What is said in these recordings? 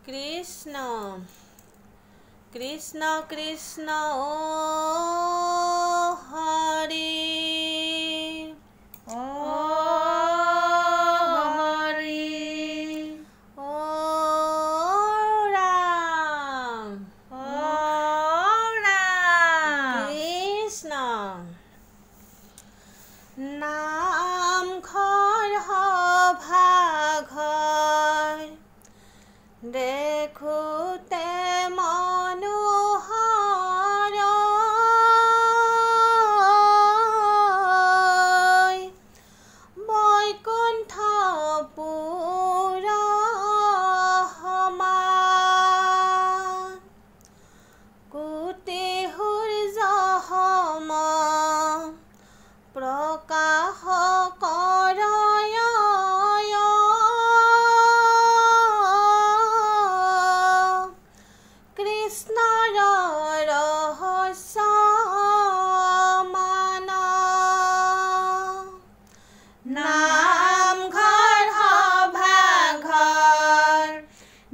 কৃষ্ণ কৃষ্ণ কৃষ্ণ ও হৰি ও হৰি ও ৰাম ও ৰাম কৃষ্ণ নাম ঘৰ ভাঘৰ দেখোতে মনোহৰ বৈকুণ্ঠপুৰ সমা কোটি সূৰ্য সম প্ৰকাশ কৰয় কৃষ্ণৰ ৰহস্য মান নামঘৰ সভাঘৰ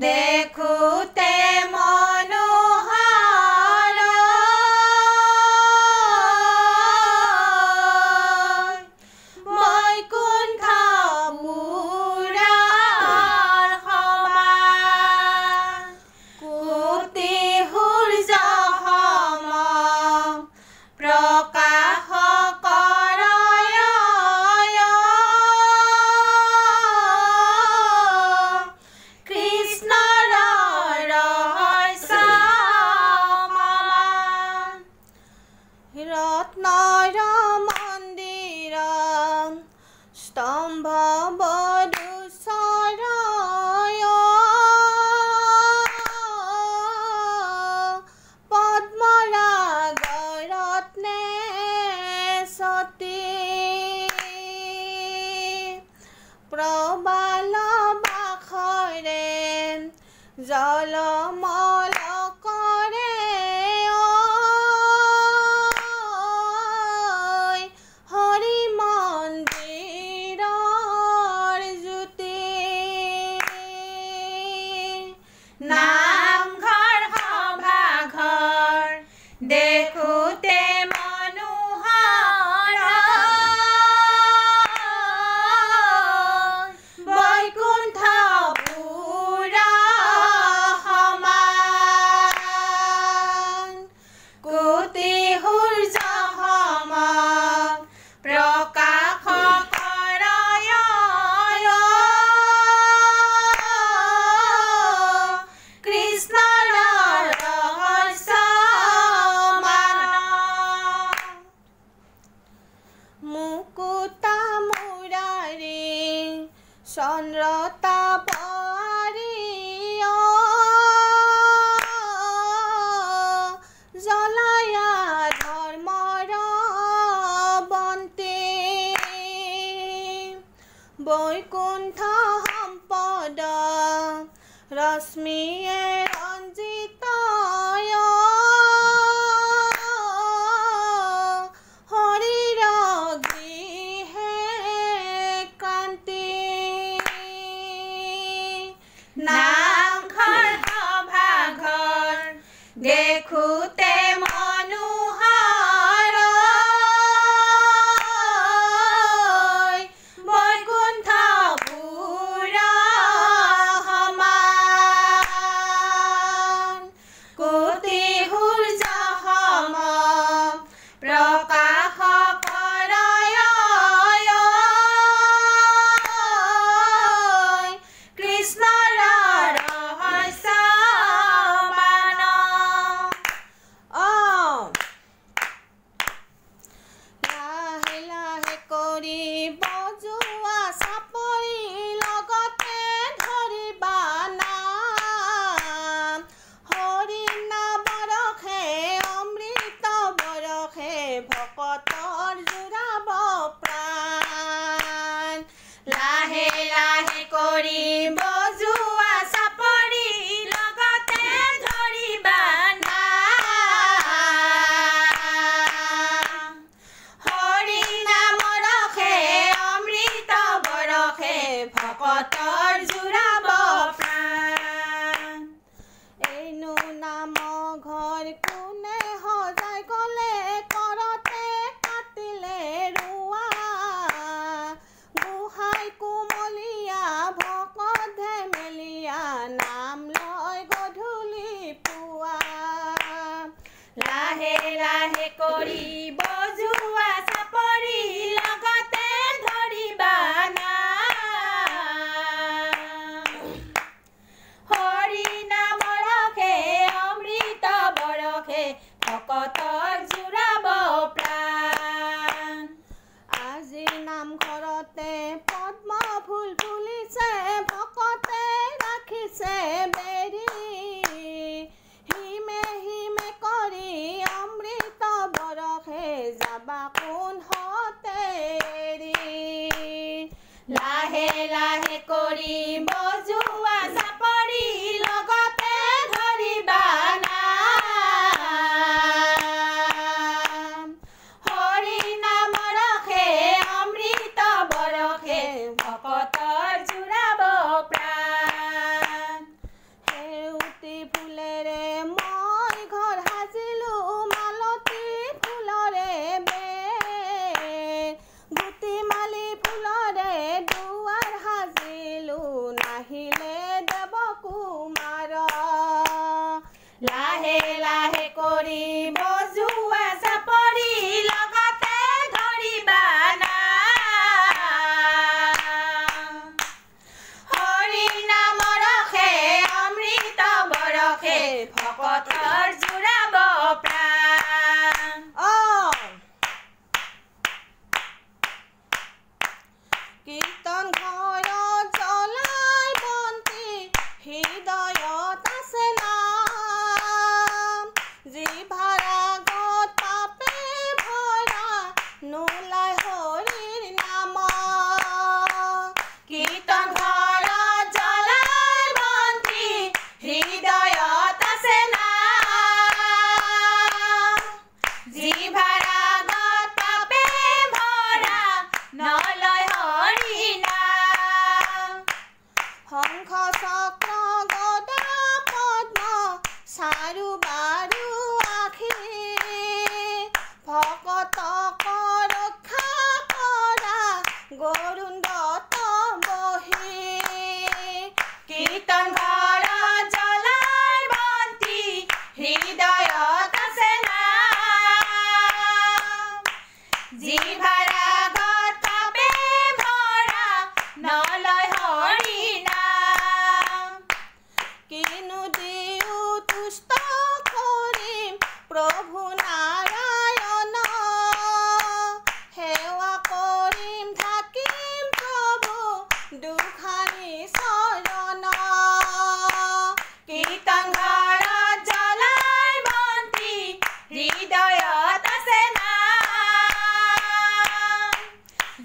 দেখোতে মনোহৰ বৈকুণ্ঠপুৰ সমা কোটি সূৰ্য সম প্ৰকাশ কৰয় কৃষ্ণৰ ৰহস্য মান ৰত্নৰ মন্দিৰ স্তম্ভ বধূচৰ পদ্মৰাগৰত্নে সতী প্ৰবাল বাখৰে জলমল কৰে হৰি মন্দিৰৰ জ্যোতি নামঘৰ সভাঘৰ দেখোতে মনোহৰ বৈকুণ্ঠপুৰ সমান কোটি সূৰ্য সম প্ৰকাশ কৰয় কৃষ্ণৰ ৰহস্য মান মুকুতা মুৰাৰী চন্দ্ৰতাপৰি জ্বলায়া ধৰ্মৰ বন্তি বৈকুণ্ঠ সম্পদ ৰশ্মিয়ে ৰঞ্জিত হৰিৰ গৃহে ক্ৰান্তি নামঘৰ সভাঘৰ দেখোতে মনোহৰ বৈকুণ্ঠপুৰ সমান কোটি সূৰ্য সম প্ৰকাশ কৰয় কৃষ্ণৰ ৰহস্য মান কৰি বজোৱা চাপৰি লগতে ধৰিবা নাম। হৰি নামৰ ৰসে অমৃত বৰষে ভকতক জোৰাব প্ৰাণ। আজি নামঘৰতে পদ্ম ফুল ফুলিছে, ভকতে ৰাখিছে বেৰি। হিমে হিমে কৰি অমৃত বৰষে যাবা কোনহতে এৰি। লাহে লাহে কৰি বজোৱা চাপৰি লগতে ধৰিবা নাম। হৰি নামৰ ৰসে অমৃত বৰষে ভকতৰ জোৰাব প্ৰাণ। সেউতি ফুলেৰে মই ঘৰ সাজিলো, মালতী ফুলৰে বেৰ। গুটি মালি ফুলৰে দুৱাৰ সাজিলো, নাহিলে দেৱকুমাৰ। লাহে লাহে কৰি বজোৱা চাপৰি লগতে ধৰিবা নাম। হৰি নামৰ ৰসে অমৃত বৰষে ভকতৰ জোৰাব প্ৰাণ। কীৰ্তন ঘৰত জ্বলাই বন্তি, হৃদয়ত আছে নাম। জিভাৰ আগত পাপে ভৰা, নোলাই হৰিৰ নাম। কীৰ্তন ঘৰত জ্বলাই বন্তি, হৃদয়ত আছে নাম। জিভাৰ আগত পাপে ভৰা, নলয় হৰি নাম। শংখ চক্ৰ গদা পদ্ম চাৰু বাৰু আখি, ভকতক ৰক্ষা কৰা গৰুণ্ডত বহি। কীৰ্তন ঘৰত জ্বলাই বন্তি, হৃদয়ত আছে নাম। জিভাৰ আগত পাপে ভৰা, নলয় হৰি নাম। কিনো দিও তুষ্ট কৰিম প্ৰভু নাৰায়ণ, সেৱা কৰিম থাকিম প্ৰভু দুখানি চৰণ। কীৰ্তন ঘৰত জ্বলাই বন্তি, হৃদয়ত আছে নাম।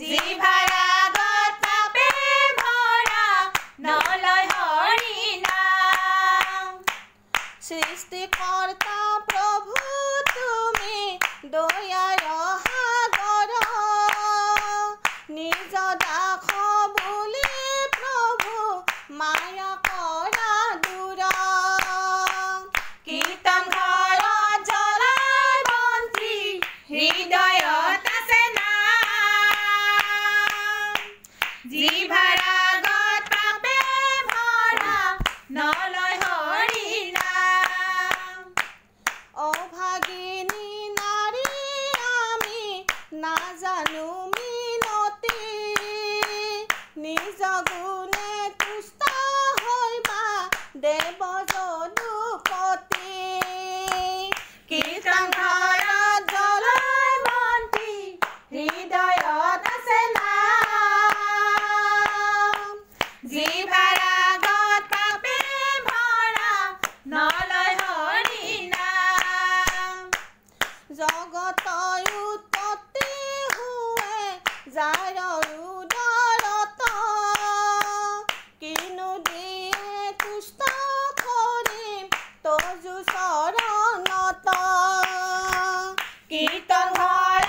জিভাৰ আগত পাপে ভৰা, নলয় হৰি নাম। সৃষ্টিকৰ্তা প্ৰভু তুমি দয়াৰ সাগৰ, নিজ দাস বুলি প্ৰভু মায়া কৰা দূৰ। কীৰ্তন ঘৰত জ্বলাই বন্তি, হৃদয়ত আছে নাম। জিভাৰ আগত পাপে ভৰা, নলয় হৰি নাম। অভাগিনী নাৰী আমি নাজানো মিনতি, নিজ গুণে তুষ্ট হৈবা দেৱ যদুপতি। কীৰ্তন ঘৰত জ্বলাই বন্তি, হৃদয়ত আছে নাম। জিভাৰ আগত পাপে ভৰা, নলয় হৰি নাম। জগত উৎপত্তি হুৱে যাৰ উদৰত, কিনো দিয়ে তুষ্ট কৰিম তজু চৰণত। কীৰ্তন ঘৰত